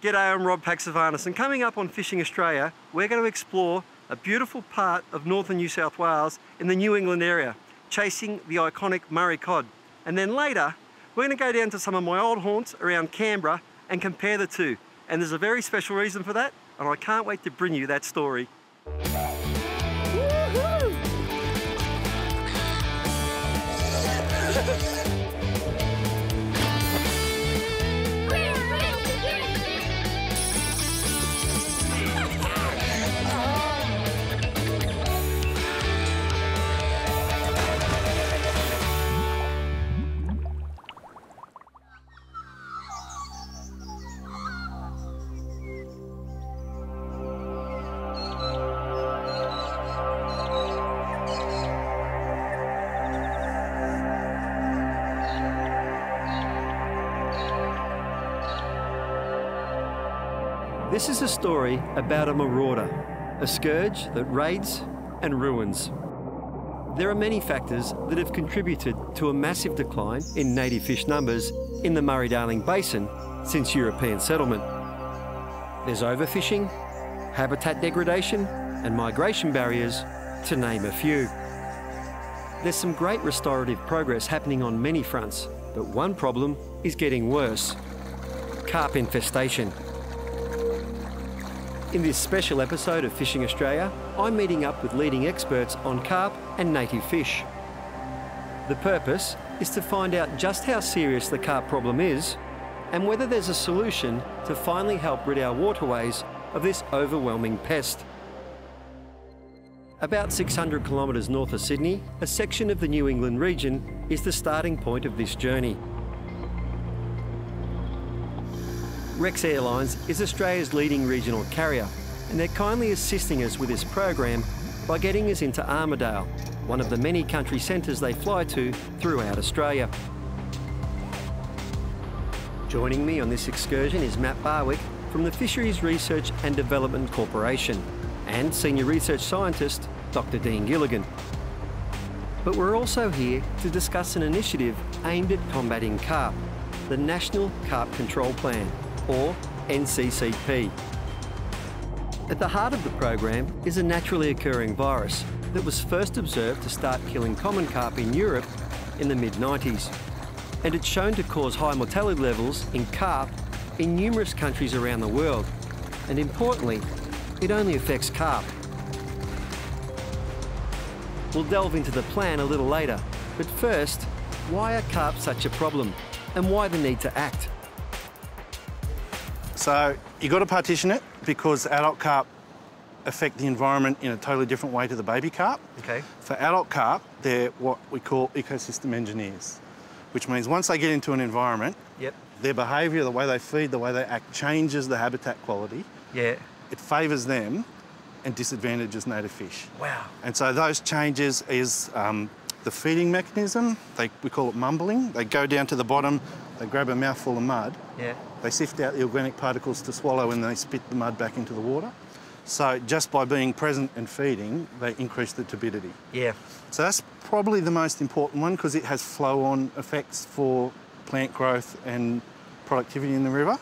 G'day, I'm Rob Paxavanis, and coming up on Fishing Australia, we're going to explore a beautiful part of northern New South Wales in the New England area, chasing the iconic Murray cod. And then later, we're going to go down to some of my old haunts around Canberra and compare the two. And there's a very special reason for that, and I can't wait to bring you that story. This is a story about a marauder, a scourge that raids and ruins. There are many factors that have contributed to a massive decline in native fish numbers in the Murray-Darling Basin since European settlement. There's overfishing, habitat degradation, and migration barriers, to name a few. There's some great restorative progress happening on many fronts, but one problem is getting worse: carp infestation. In this special episode of Fishing Australia, I'm meeting up with leading experts on carp and native fish. The purpose is to find out just how serious the carp problem is and whether there's a solution to finally help rid our waterways of this overwhelming pest. About 600 kilometres north of Sydney, a section of the New England region is the starting point of this journey. Rex Airlines is Australia's leading regional carrier, and they're kindly assisting us with this program by getting us into Armidale, one of the many country centres they fly to throughout Australia. Joining me on this excursion is Matt Barwick from the Fisheries Research and Development Corporation and Senior Research Scientist Dr. Dean Gilligan. But we're also here to discuss an initiative aimed at combating carp, the National Carp Control Plan, or NCCP. At the heart of the program is a naturally occurring virus that was first observed to start killing common carp in Europe in the mid-90s. And it's shown to cause high mortality levels in carp in numerous countries around the world. And importantly, it only affects carp. We'll delve into the plan a little later, but first, why are carp such a problem and why the need to act? So you've got to partition it because adult carp affect the environment in a totally different way to the baby carp. Okay. For adult carp, they're what we call ecosystem engineers, which means once they get into an environment, their behaviour, the way they feed, the way they act changes the habitat quality. Yeah. It favours them and disadvantages native fish. Wow. And so those changes is the feeding mechanism. We call it mumbling. They go down to the bottom, they grab a mouthful of mud. Yeah. They sift out the organic particles to swallow and they spit the mud back into the water. So just by being present and feeding, they increase the turbidity. Yeah. So that's probably the most important one because it has flow-on effects for plant growth and productivity in the river.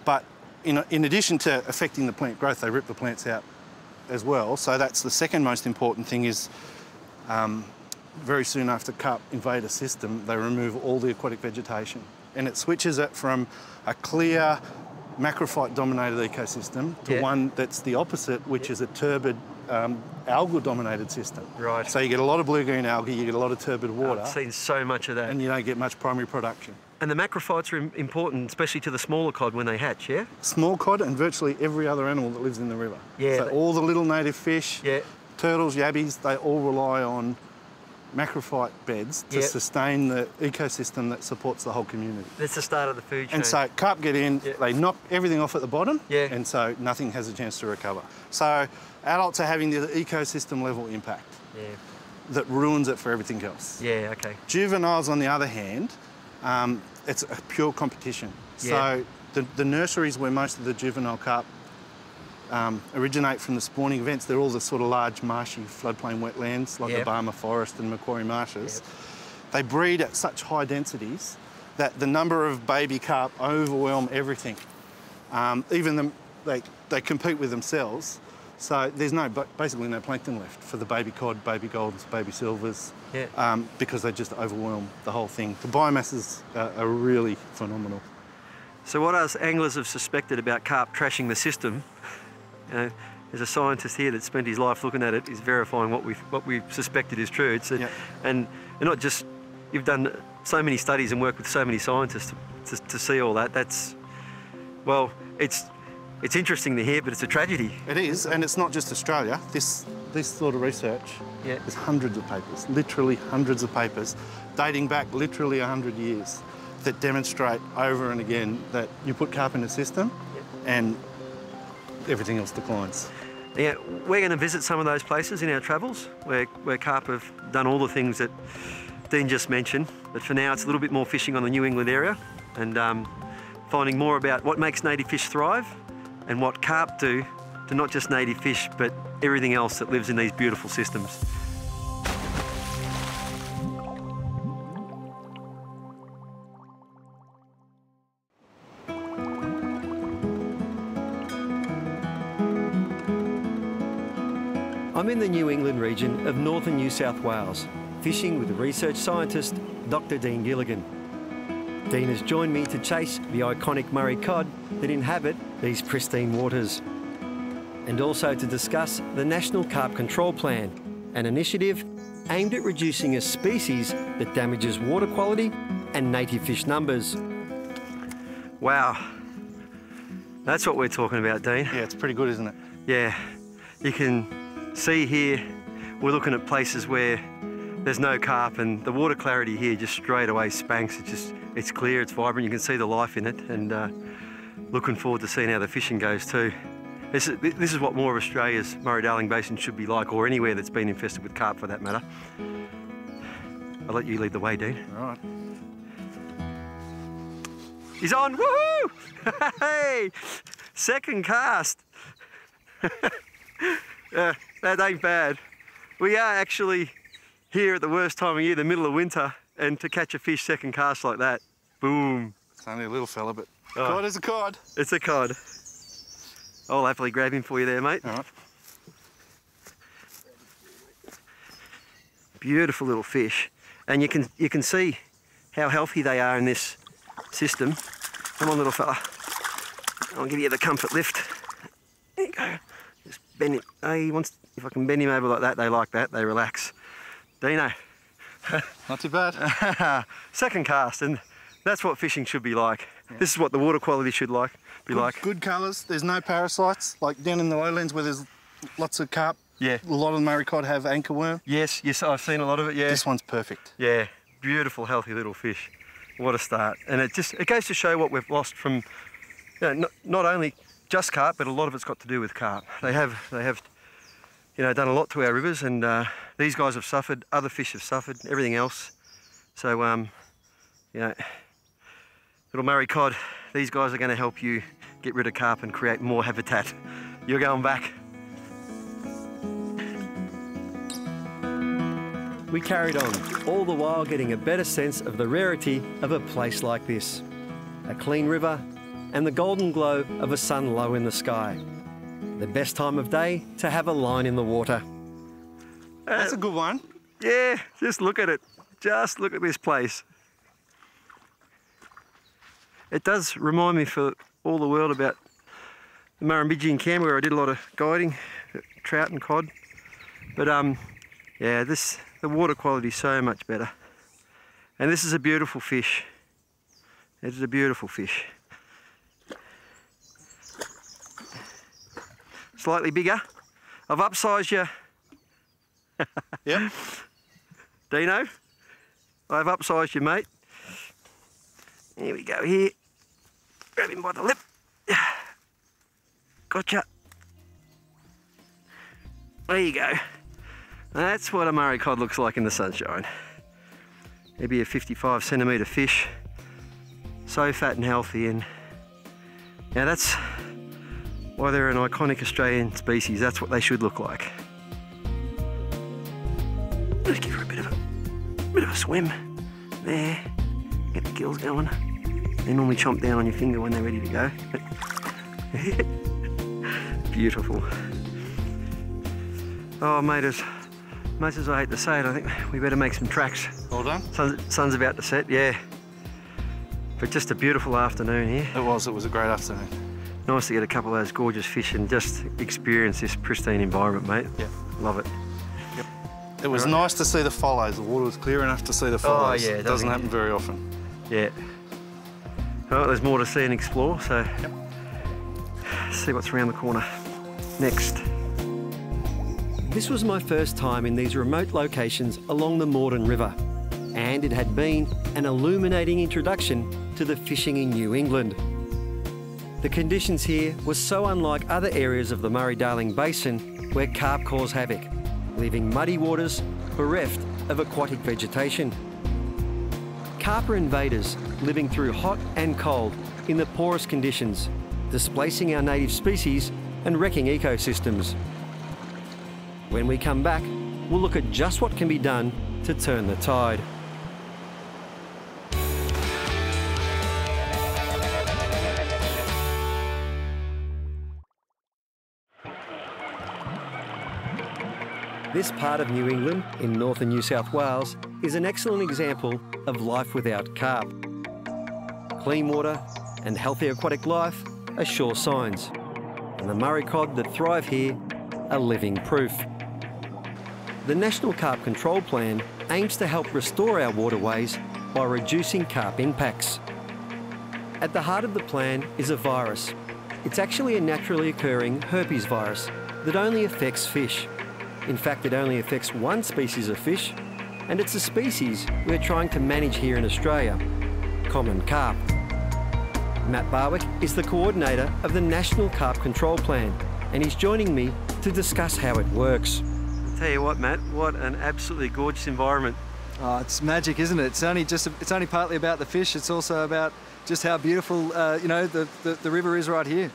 But in addition to affecting the plant growth, they rip the plants out as well. So that's the second most important thing is very soon after carp invade a system, they remove all the aquatic vegetation. And it switches it from a clear, macrophyte-dominated ecosystem to one that's the opposite, which is a turbid, algal-dominated system. Right. So you get a lot of blue-green algae, you get a lot of turbid water. I've seen so much of that. And you don't get much primary production. And the macrophytes are important, especially to the smaller cod when they hatch, yeah? Small cod and virtually every other animal that lives in the river. Yeah. So all the little native fish, turtles, yabbies, they all rely on macrophyte beds to sustain the ecosystem that supports the whole community. That's the start of the food chain. And so carp get in, they knock everything off at the bottom, and so nothing has a chance to recover. So adults are having the ecosystem level impact that ruins it for everything else. Yeah, okay. Juveniles, on the other hand, it's a pure competition. So the nurseries where most of the juvenile carp originate from the spawning events, they're all the sort of large marshy floodplain wetlands like the Barmah Forest and Macquarie Marshes. They breed at such high densities that the number of baby carp overwhelm everything. Even them, they compete with themselves. So there's basically no plankton left for the baby cod, baby goldens, baby silvers, because they just overwhelm the whole thing. The biomasses are really phenomenal. So what us anglers have suspected about carp trashing the system, there's a scientist here that spent his life looking at it, is verifying what we've suspected is true. And not just, you've done so many studies and worked with so many scientists to see all that. Well, it's interesting to hear, but it's a tragedy. It is, and it's not just Australia. This sort of research, there's hundreds of papers, literally hundreds of papers, dating back literally 100 years, that demonstrate over and again that you put carp in the system and everything else declines. Yeah, we're going to visit some of those places in our travels where carp have done all the things that Dean just mentioned, but for now it's a little bit more fishing on the New England area and finding more about what makes native fish thrive and what carp do to not just native fish, but everything else that lives in these beautiful systems. I'm in the New England region of northern New South Wales, fishing with the research scientist, Dr. Dean Gilligan. Dean has joined me to chase the iconic Murray cod that inhabit these pristine waters, and also to discuss the National Carp Control Plan, an initiative aimed at reducing a species that damages water quality and native fish numbers. Wow, that's what we're talking about, Dean. Yeah, it's pretty good, isn't it? Yeah, you can see here, we're looking at places where there's no carp and the water clarity here just straight away spanks. It's clear, it's vibrant, you can see the life in it, and looking forward to seeing how the fishing goes too. This is what more of Australia's Murray-Darling Basin should be like, or anywhere that's been infested with carp for that matter. I'll let you lead the way, Dean. All right. He's on, woohoo! Hey, second cast. That ain't bad. We are actually here at the worst time of year, the middle of winter, and to catch a fish second cast like that, boom. It's only a little fella, but cod is a cod. It's a cod. I'll happily grab him for you there, mate. All right. Beautiful little fish. And you can see how healthy they are in this system. Come on, little fella. I'll give you the comfort lift. There you go. Just bend it. If I can bend him over like that, they like that, they relax. Dino. Not too bad. Second cast, and that's what fishing should be like. Yeah. This is what the water quality should be like. Good colours, there's no parasites, like down in the lowlands where there's lots of carp. Yeah. A lot of the Murray cod have anchor worm. Yes, I've seen a lot of it, yeah. This one's perfect. Yeah, beautiful, healthy little fish. What a start. And it goes to show what we've lost from, not only just carp, but a lot of it's got to do with carp. They have done a lot to our rivers, and these guys have suffered, other fish have suffered, everything else. So, little Murray cod, these guys are going to help you get rid of carp and create more habitat. You're going back. We carried on, all the while getting a better sense of the rarity of a place like this. A clean river and the golden glow of a sun low in the sky. The best time of day to have a line in the water. That's a good one. Yeah, just look at it. Just look at this place. It does remind me for all the world about the Murrumbidgee in Canberra where I did a lot of guiding, trout and cod. But yeah, the water quality is so much better. And this is a beautiful fish. It is a beautiful fish. Slightly bigger. I've upsized you. Yep. Dino, I've upsized you, mate. Here we go here. Grab him by the lip. Gotcha. There you go. That's what a Murray cod looks like in the sunshine. Maybe a 55 centimetre fish. So fat and healthy, and now that's why they're an iconic Australian species. That's what they should look like. Let's give her a bit of a swim. There. Get the gills going. They normally chomp down on your finger when they're ready to go. But Beautiful. Oh, mate, as much as I hate to say it, I think we better make some tracks. All done? Sun's about to set, yeah. But just a beautiful afternoon here. It was a great afternoon. Nice to get a couple of those gorgeous fish and just experience this pristine environment, mate. Yeah. Love it. Yep. It was nice to see the follows. The water was clear enough to see the follows. Oh, yeah. It doesn't happen very often. Yeah. Well, there's more to see and explore, so Yep. see what's around the corner next. This was my first time in these remote locations along the Morden River, and it had been an illuminating introduction to the fishing in New England. The conditions here were so unlike other areas of the Murray-Darling Basin where carp cause havoc, leaving muddy waters bereft of aquatic vegetation. Carp are invaders living through hot and cold in the poorest conditions, displacing our native species and wrecking ecosystems. When we come back, we'll look at just what can be done to turn the tide. This part of New England, in northern New South Wales, is an excellent example of life without carp. Clean water and healthy aquatic life are sure signs, and the Murray cod that thrive here are living proof. The National Carp Control Plan aims to help restore our waterways by reducing carp impacts. At the heart of the plan is a virus. It's actually a naturally occurring herpes virus that only affects fish. In fact, it only affects one species of fish, and it's a species we're trying to manage here in Australia, common carp. Matt Barwick is the coordinator of the National Carp Control Plan, and he's joining me to discuss how it works. I'll tell you what, Matt, what an absolutely gorgeous environment. Oh, it's magic, isn't it? It's only partly about the fish. It's also about just how beautiful, the river is right here.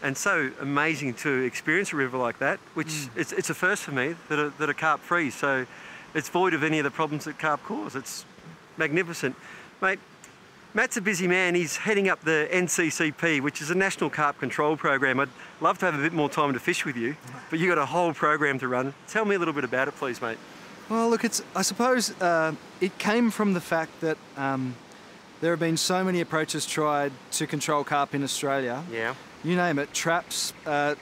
And so amazing to experience a river like that, which it's a first for me, that are carp free. So it's void of any of the problems that carp cause. It's magnificent. Mate, Matt's a busy man. He's heading up the NCCP, which is a National Carp Control Program. I'd love to have a bit more time to fish with you, but you've got a whole program to run. Tell me a little bit about it, please, mate. Well, look, I suppose it came from the fact that there have been so many approaches tried to control carp in Australia. Yeah. You name it, traps,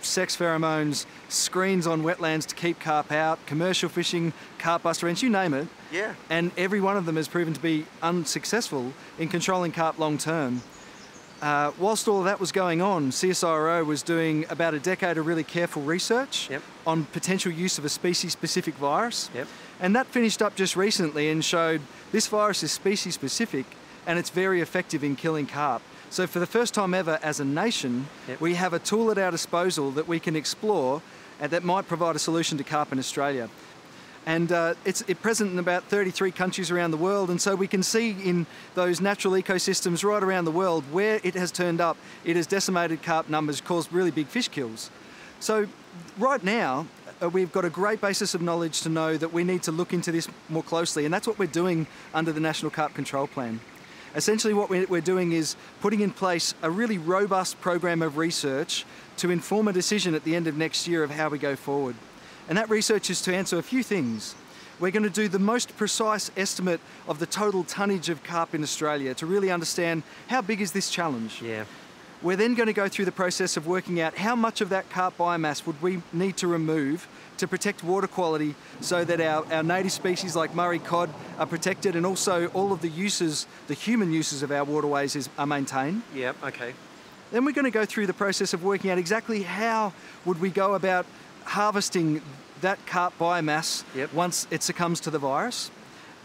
sex pheromones, screens on wetlands to keep carp out, commercial fishing, carp buster range, you name it. Yeah. And every one of them has proven to be unsuccessful in controlling carp long term. Whilst all of that was going on, CSIRO was doing about a decade of really careful research on potential use of a species-specific virus. Yep. And that finished up just recently and showed this virus is species-specific and it's very effective in killing carp. So for the first time ever as a nation, we have a tool at our disposal that we can explore and that might provide a solution to carp in Australia. And it's present in about 33 countries around the world, and so we can see in those natural ecosystems right around the world where it has turned up, it has decimated carp numbers, caused really big fish kills. So right now, we've got a great basis of knowledge to know that we need to look into this more closely, and that's what we're doing under the National Carp Control Plan. Essentially what we're doing is putting in place a really robust program of research to inform a decision at the end of next year of how we go forward. And that research is to answer a few things. We're going to do the most precise estimate of the total tonnage of carp in Australia to really understand how big is this challenge. Yeah. We're then going to go through the process of working out how much of that carp biomass would we need to remove to protect water quality so that our native species like Murray cod are protected, and also all of the uses, the human uses of our waterways are maintained. Yep, okay. Then we're going to go through the process of working out exactly how would we go about harvesting that carp biomass once it succumbs to the virus.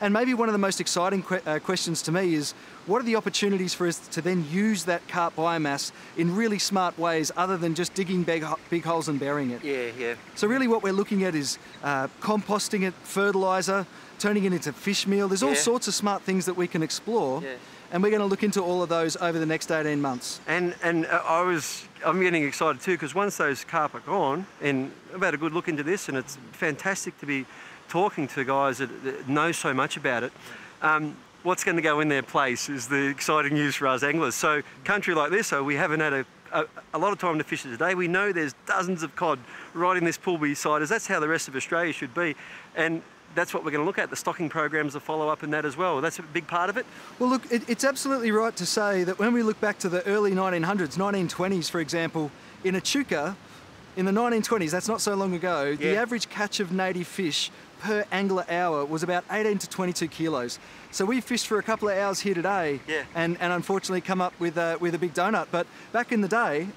And maybe one of the most exciting questions to me is, what are the opportunities for us to then use that carp biomass in really smart ways other than just digging big holes and burying it? Yeah, yeah. So really what we're looking at is composting it, fertiliser, turning it into fish meal. There's all sorts of smart things that we can explore. Yeah. And we're going to look into all of those over the next 18 months. And I'm getting excited too, because once those carp are gone, and I've had a good look into this, and it's fantastic to be talking to guys that know so much about it. What's going to go in their place is the exciting news for us anglers. So country like this, we haven't had a lot of time to fish it today. We know there's dozens of cod right in this pool beside us. That's how the rest of Australia should be. And that's what we're going to look at, the stocking programs, the follow-up in that as well. That's a big part of it. Well, look, it's absolutely right to say that when we look back to the early 1900s, 1920s, for example, in Echuca, in the 1920s, that's not so long ago, the average catch of native fish per angler hour was about 18 to 22 kilos. So we fished for a couple of hours here today and unfortunately come up with a big donut. But back in the day,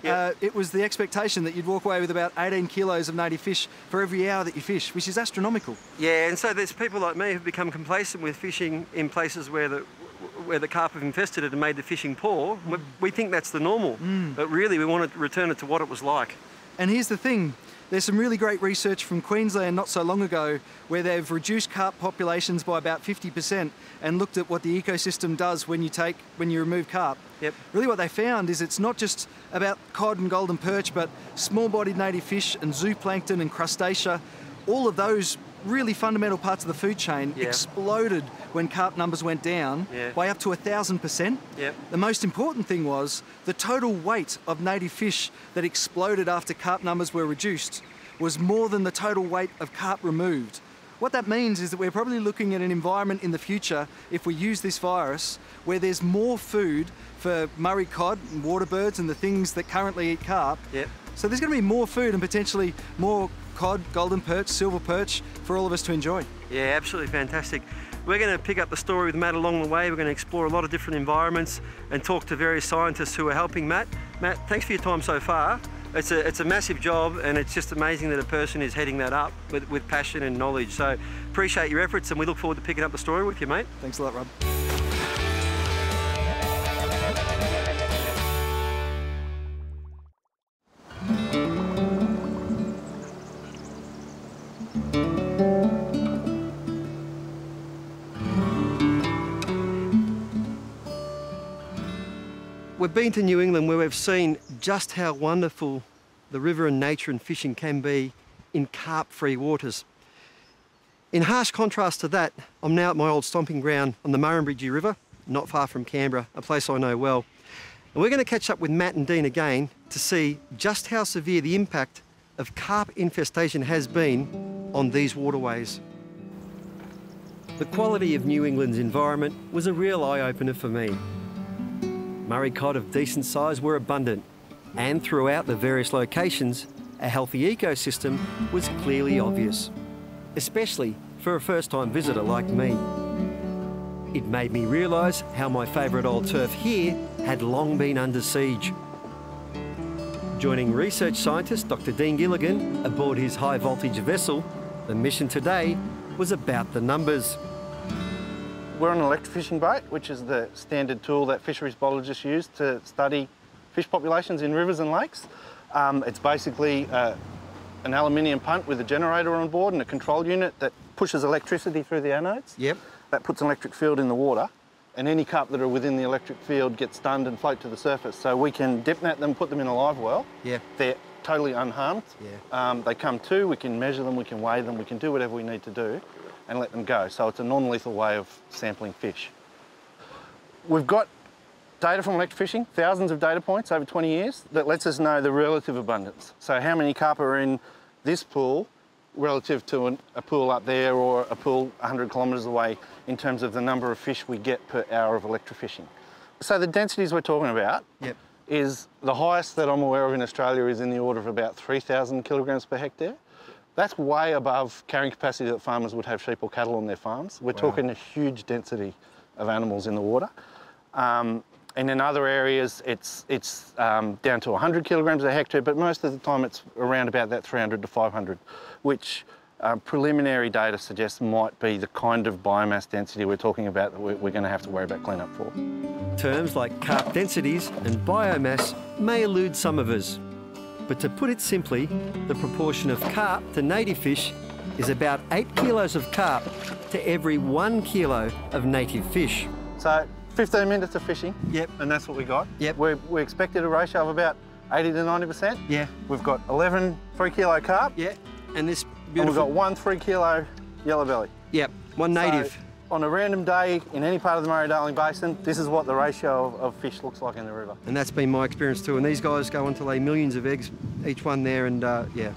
it was the expectation that you'd walk away with about 18 kilos of native fish for every hour that you fish, which is astronomical. Yeah, and so there's people like me who've become complacent with fishing in places where the carp have infested it and made the fishing poor. We think that's the normal, but really we want to return it to what it was like. And here's the thing. There's some really great research from Queensland not so long ago where they've reduced carp populations by about 50% and looked at what the ecosystem does when you remove carp. Really what they found is it's not just about cod and golden perch, but small-bodied native fish and zooplankton and crustacea. All of those really fundamental parts of the food chain exploded when carp numbers went down by up to 1,000%. The most important thing was the total weight of native fish that exploded after carp numbers were reduced was more than the total weight of carp removed. What that means is that we're probably looking at an environment in the future, if we use this virus, where there's more food for Murray cod and water birds and the things that currently eat carp. So there's going to be more food and potentially more cod, golden perch, silver perch for all of us to enjoy. Yeah, absolutely fantastic. We're going to pick up the story with Matt along the way. We're going to explore a lot of different environments and talk to various scientists who are helping Matt. Matt, thanks for your time so far. It's a massive job, and it's just amazing that a person is heading that up with passion and knowledge. So appreciate your efforts, and we look forward to picking up the story with you, mate. Thanks a lot, Rob. We've been to New England where we've seen just how wonderful the river and nature and fishing can be in carp-free waters. In harsh contrast to that, I'm now at my old stomping ground on the Murrumbidgee River, not far from Canberra, a place I know well. And we're going to catch up with Matt and Dean again to see just how severe the impact of carp infestation has been on these waterways. The quality of New England's environment was a real eye-opener for me. Murray cod of decent size were abundant, and throughout the various locations, a healthy ecosystem was clearly obvious, especially for a first-time visitor like me. It made me realise how my favourite old turf here had long been under siege. Joining research scientist Dr. Dean Gilligan aboard his high-voltage vessel, the mission today was about the numbers. We're on an electrofishing boat, which is the standard tool that fisheries biologists use to study fish populations in rivers and lakes. It's basically an aluminium punt with a generator on board and a control unit that pushes electricity through the anodes. That puts an electric field in the water, and any carp that are within the electric field get stunned and float to the surface. So we can dip net them, put them in a live well. They're totally unharmed. They come to, we can measure them, we can weigh them, we can do whatever we need to do and let them go. So it's a non-lethal way of sampling fish. We've got data from electrofishing, thousands of data points over 20 years, that lets us know the relative abundance. So how many carp are in this pool relative to a pool up there or a pool 100 kilometres away in terms of the number of fish we get per hour of electrofishing. So the densities we're talking about is the highest that I'm aware of in Australia is in the order of about 3,000 kilograms per hectare. That's way above carrying capacity that farmers would have sheep or cattle on their farms. We're talking a huge density of animals in the water. And in other areas, it's down to 100 kilograms a hectare, but most of the time it's around about that 300 to 500, which preliminary data suggests might be the kind of biomass density we're talking about that we're going to have to worry about cleanup for. Terms like carp densities and biomass may elude some of us. But to put it simply, the proportion of carp to native fish is about 8 kilos of carp to every 1 kilo of native fish. So 15 minutes of fishing, and that's what we got. We expected a ratio of about 80 to 90%. We've got 11 3-kilo carp. And this beautiful... And we've got 1 3-kilo yellow belly. One native. On a random day in any part of the Murray-Darling Basin, this is what the ratio of fish looks like in the river. And that's been my experience too. And these guys go on to lay millions of eggs, each one there, and yeah,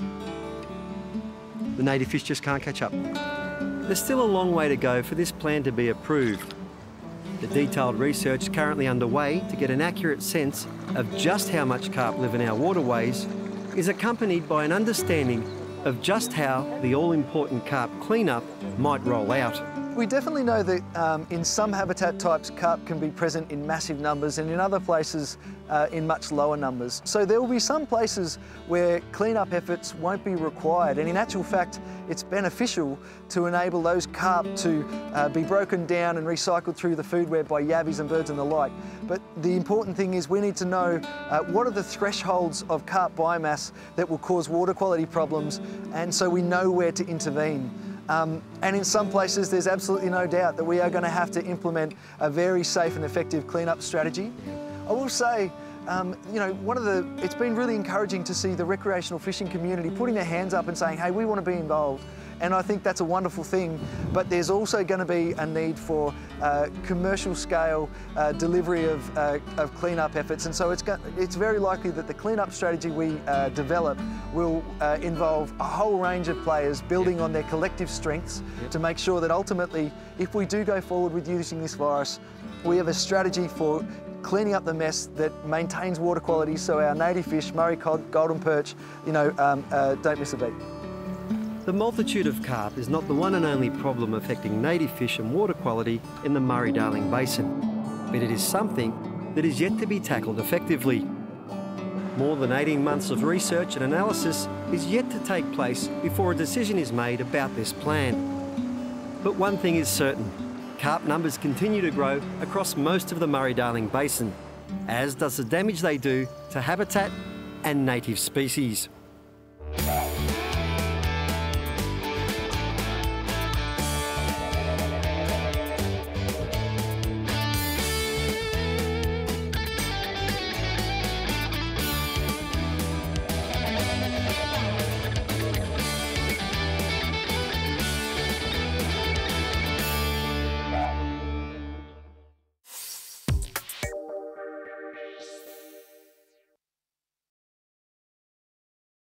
the native fish just can't catch up. There's still a long way to go for this plan to be approved. The detailed research currently underway to get an accurate sense of just how much carp live in our waterways is accompanied by an understanding of just how the all-important carp cleanup might roll out. We definitely know that in some habitat types, carp can be present in massive numbers, and in other places in much lower numbers. So there will be some places where cleanup efforts won't be required, and in actual fact, it's beneficial to enable those carp to be broken down and recycled through the food web by yabbies and birds and the like. But the important thing is we need to know what are the thresholds of carp biomass that will cause water quality problems, and so we know where to intervene. And in some places, there's absolutely no doubt that we are going to have to implement a very safe and effective cleanup strategy. I will say, you know, it's been really encouraging to see the recreational fishing community putting their hands up and saying, hey, we want to be involved. And I think that's a wonderful thing, but there's also going to be a need for commercial scale delivery of cleanup efforts, and so it's very likely that the cleanup strategy we develop will involve a whole range of players building on their collective strengths to make sure that ultimately, if we do go forward with using this virus, we have a strategy for cleaning up the mess that maintains water quality so our native fish, Murray cod, golden perch, you know, don't miss a beat. The multitude of carp is not the one and only problem affecting native fish and water quality in the Murray-Darling Basin, but it is something that is yet to be tackled effectively. More than 18 months of research and analysis is yet to take place before a decision is made about this plan. But one thing is certain, carp numbers continue to grow across most of the Murray-Darling Basin, as does the damage they do to habitat and native species.